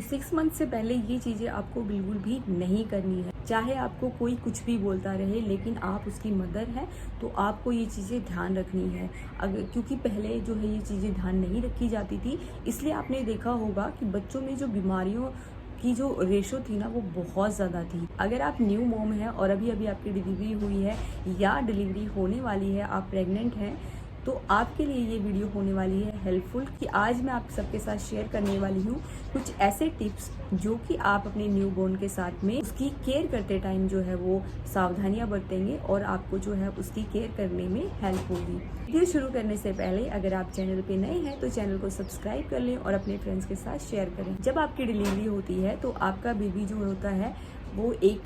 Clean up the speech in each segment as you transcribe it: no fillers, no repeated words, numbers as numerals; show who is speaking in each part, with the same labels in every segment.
Speaker 1: 6 month से पहले ये चीज़ें आपको बिल्कुल भी नहीं करनी है। चाहे आपको कोई कुछ भी बोलता रहे, लेकिन आप उसकी मदर हैं तो आपको ये चीज़ें ध्यान रखनी है। अगर क्योंकि पहले जो है ये चीज़ें ध्यान नहीं रखी जाती थी, इसलिए आपने देखा होगा कि बच्चों में जो बीमारियों की जो रेशो थी ना वो बहुत ज़्यादा थी। अगर आप न्यू मॉम हैं और अभी अभी आपकी डिलीवरी हुई है या डिलीवरी होने वाली है, आप प्रेग्नेंट हैं, तो आपके लिए ये वीडियो होने वाली है हेल्पफुल कि आज मैं आप सबके साथ शेयर करने वाली हूँ कुछ ऐसे टिप्स जो कि आप अपने न्यूबॉर्न के साथ में उसकी केयर करते टाइम जो है वो सावधानियां बरतेंगे और आपको जो है उसकी केयर करने में हेल्प होगी। वीडियो शुरू करने से पहले अगर आप चैनल पे नए हैं तो चैनल को सब्सक्राइब कर लें और अपने फ्रेंड्स के साथ शेयर करें। जब आपकी डिलीवरी होती है तो आपका बेबी जो होता है वो एक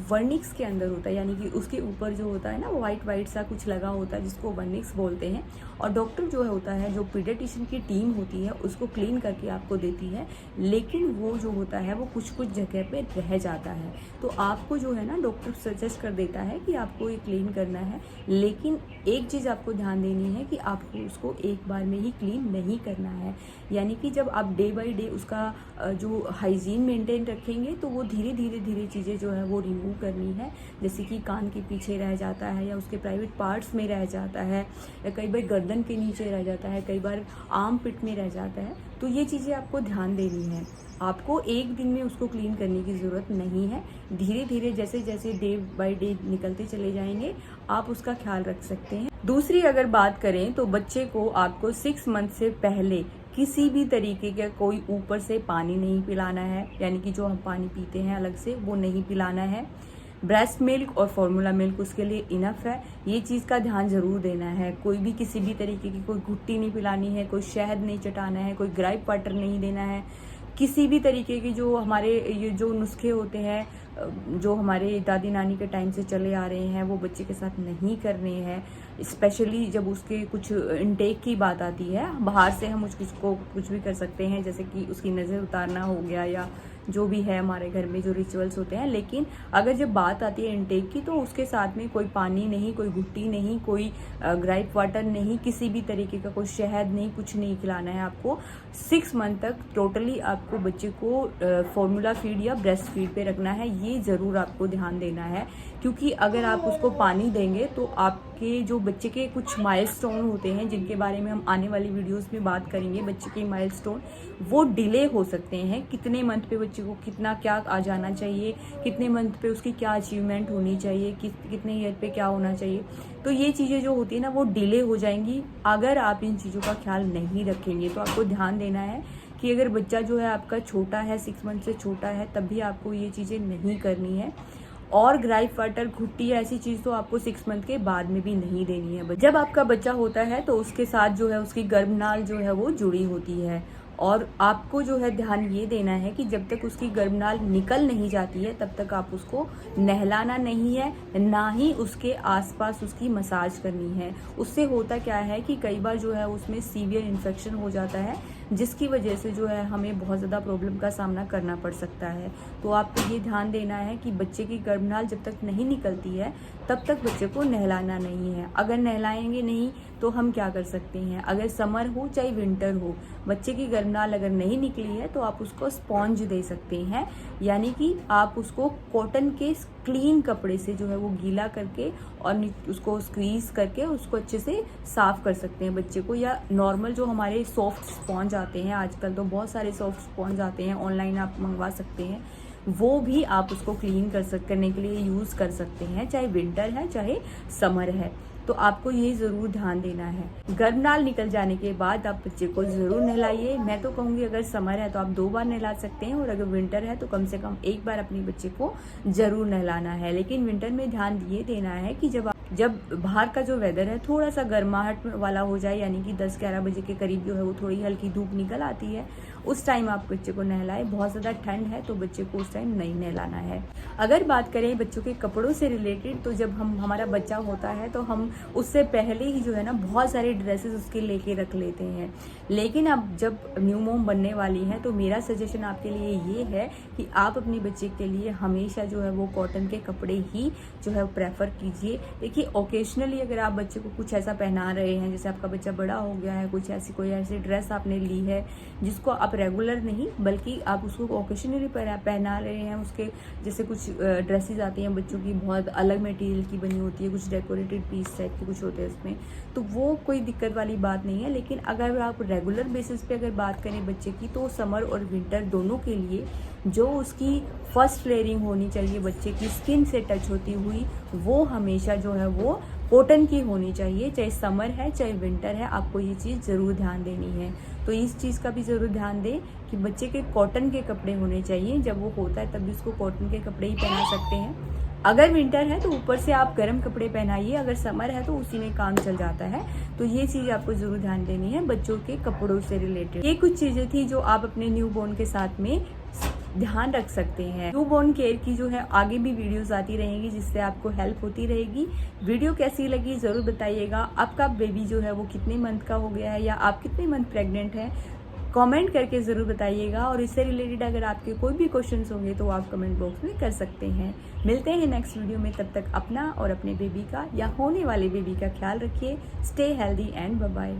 Speaker 1: वर्निक्स के अंदर होता है, यानी कि उसके ऊपर जो होता है ना वाइट वाइट सा कुछ लगा होता है जिसको वर्निक्स बोलते हैं। और डॉक्टर जो होता है, जो पीडियाट्रिशियन की टीम होती है, उसको क्लीन करके आपको देती है, लेकिन वो जो होता है वो कुछ कुछ जगह पे रह जाता है। तो आपको जो है ना डॉक्टर सजेस्ट कर देता है कि आपको ये क्लीन करना है, लेकिन एक चीज़ आपको ध्यान देनी है कि आपको उसको एक बार में ही क्लीन नहीं करना है। यानी कि जब आप डे बाय डे उसका जो हाइजीन मेंटेन रखेंगे तो वो धीरे धीरे चीज़ें जो है वो रिमूव करनी है। जैसे कि कान के पीछे रह जाता है या उसके प्राइवेट पार्ट्स में रह जाता है या कई बार गर्दन के नीचे रह जाता है, कई बार आर्म पिट में रह जाता है। तो ये चीज़ें आपको ध्यान देनी है। आपको एक दिन में उसको क्लीन करने की ज़रूरत नहीं है। धीरे धीरे जैसे जैसे डे बाय डे निकलते चले जाएंगे आप उसका ख्याल रख सकते हैं। दूसरी अगर बात करें तो बच्चे को आपको 6 मंथ से पहले किसी भी तरीके का कोई ऊपर से पानी नहीं पिलाना है, यानी कि जो हम पानी पीते हैं अलग से वो नहीं पिलाना है। ब्रेस्ट मिल्क और फॉर्मूला मिल्क उसके लिए इनफ है। ये चीज़ का ध्यान जरूर देना है। कोई भी किसी भी तरीके की कोई घुट्टी नहीं पिलानी है, कोई शहद नहीं चटाना है, कोई ग्राइप वाटर नहीं देना है। किसी भी तरीके की जो हमारे ये जो नुस्खे होते हैं जो हमारे दादी नानी के टाइम से चले आ रहे हैं वो बच्चे के साथ नहीं करने हैं। स्पेशली जब उसके कुछ इनटेक की बात आती है, बाहर से हम उसको कुछ भी कर सकते हैं, जैसे कि उसकी नज़र उतारना हो गया या जो भी है हमारे घर में जो रिचुअल्स होते हैं। लेकिन अगर जब बात आती है इनटेक की तो उसके साथ में कोई पानी नहीं, कोई घुट्टी नहीं, कोई ग्राइप वाटर नहीं, किसी भी तरीके का कोई शहद नहीं, कुछ नहीं खिलाना है आपको। 6 मंथ तक टोटली आपको बच्चे को फॉर्मूला फीड या ब्रेस्ट फीड पे रखना है। ये ज़रूर आपको ध्यान देना है, क्योंकि अगर आप उसको पानी देंगे तो आपके जो बच्चे के कुछ माइलस्टोन होते हैं जिनके बारे में हम आने वाली वीडियोस में बात करेंगे, बच्चे के माइलस्टोन वो डिले हो सकते हैं। कितने मंथ पे बच्चे को कितना क्या आ जाना चाहिए, कितने मंथ पे उसकी क्या अचीवमेंट होनी चाहिए, कितने ईयर पे क्या होना चाहिए, तो ये चीज़ें जो होती है ना वो डिले हो जाएंगी अगर आप इन चीज़ों का ख्याल नहीं रखेंगे। तो आपको ध्यान देना है कि अगर बच्चा जो है आपका छोटा है, 6 मंथ से छोटा है, तब भी आपको ये चीज़ें नहीं करनी है। और ग्राइप वाटर, घुट्टी ऐसी चीज़ तो आपको 6 मंथ के बाद में भी नहीं देनी है। जब आपका बच्चा होता है तो उसके साथ जो है उसकी गर्भनाल जो है वो जुड़ी होती है, और आपको जो है ध्यान ये देना है कि जब तक उसकी गर्भनाल निकल नहीं जाती है तब तक आप उसको नहलाना नहीं है, ना ही उसके आसपास उसकी मसाज करनी है। उससे होता क्या है कि कई बार जो है उसमें सीवियर इन्फेक्शन हो जाता है, जिसकी वजह से जो है हमें बहुत ज़्यादा प्रॉब्लम का सामना करना पड़ सकता है। तो आपको ये ध्यान देना है कि बच्चे की गर्भनाल जब तक नहीं निकलती है तब तक बच्चे को नहलाना नहीं है। अगर नहलाएंगे नहीं तो हम क्या कर सकते हैं, अगर समर हो चाहे विंटर हो, बच्चे की गर्भनाल अगर नहीं निकली है तो आप उसको स्पॉन्ज दे सकते हैं, यानी कि आप उसको कॉटन के क्लीन कपड़े से जो है वो गीला करके और उसको स्क्वीज करके उसको अच्छे से साफ कर सकते हैं बच्चे को। या नॉर्मल जो हमारे सॉफ्ट स्पॉन्ज आते हैं, आजकल तो बहुत सारे सॉफ्ट स्पॉन्ज आते हैं, ऑनलाइन आप मंगवा सकते हैं, वो भी आप उसको क्लीन करने के लिए यूज़ कर सकते हैं, चाहे विंटर है चाहे समर है। तो आपको ये ज़रूर ध्यान देना है। गर्भनाल निकल जाने के बाद आप बच्चे को ज़रूर नहलाइए। मैं तो कहूँगी अगर समर है तो आप 2 बार नहला सकते हैं, और अगर विंटर है तो कम से कम 1 बार अपने बच्चे को ज़रूर नहलाना है। लेकिन विंटर में ध्यान ये देना है कि जब बाहर का जो वेदर है थोड़ा सा गर्माहट वाला हो जाए, यानी कि 10-11 बजे के करीब जो है वो थोड़ी हल्की धूप निकल आती है, उस टाइम आप बच्चे को नहलाएं। बहुत ज़्यादा ठंड है तो बच्चे को उस टाइम नहीं नहलाना है। अगर बात करें बच्चों के कपड़ों से रिलेटेड, तो जब हमारा बच्चा होता है तो हम उससे पहले ही जो है ना बहुत सारे ड्रेसेस उसके लेके रख लेते हैं। लेकिन अब जब न्यू मॉम बनने वाली है तो मेरा सजेशन आपके लिए ये है कि आप अपने बच्चे के लिए हमेशा जो है वो कॉटन के कपड़े ही जो है प्रेफर कीजिए। देखिए ओकेजनली अगर आप बच्चे को कुछ ऐसा पहना रहे हैं, जैसे आपका बच्चा बड़ा हो गया है, कोई ऐसी ड्रेस आपने ली है जिसको आप आप रेगुलर नहीं बल्कि आप उसको ओकेशनली पहना रहे हैं। उसके जैसे कुछ ड्रेसेस आती हैं बच्चों की बहुत अलग मटेरियल की बनी होती है, कुछ डेकोरेटेड पीस टाइप के कुछ होते हैं इसमें, तो वो कोई दिक्कत वाली बात नहीं है। लेकिन अगर आप रेगुलर बेसिस पे अगर बात करें बच्चे की, तो समर और विंटर दोनों के लिए जो उसकी फर्स्ट लेयरिंग होनी चाहिए बच्चे की स्किन से टच होती हुई, वो हमेशा जो है वो कॉटन की होनी चाहिए। चाहे समर है चाहे विंटर है, आपको ये चीज़ ज़रूर ध्यान देनी है। तो इस चीज़ का भी ज़रूर ध्यान दें कि बच्चे के कॉटन के कपड़े होने चाहिए। जब वो होता है तब भी उसको कॉटन के कपड़े ही पहना सकते हैं। अगर विंटर है तो ऊपर से आप गर्म कपड़े पहनाइए, अगर समर है तो उसी में काम चल जाता है। तो ये चीज़ आपको ज़रूर ध्यान देनी है बच्चों के कपड़ों से रिलेटेड। ये कुछ चीज़ें थी जो आप अपने न्यू बॉर्न के साथ में ध्यान रख सकते हैं। न्यू बॉर्न केयर की जो है आगे भी वीडियोस आती रहेंगी जिससे आपको हेल्प होती रहेगी। वीडियो कैसी लगी ज़रूर बताइएगा। आपका बेबी जो है वो कितने मंथ का हो गया है या आप कितने मंथ प्रेग्नेंट हैं, कमेंट करके ज़रूर बताइएगा। और इससे रिलेटेड अगर आपके कोई भी क्वेश्चंस होंगे तो आप कमेंट बॉक्स में कर सकते हैं। मिलते हैं नेक्स्ट वीडियो में, तब तक अपना और अपने बेबी का या होने वाले बेबी का ख्याल रखिए। Stay healthy and bye bye.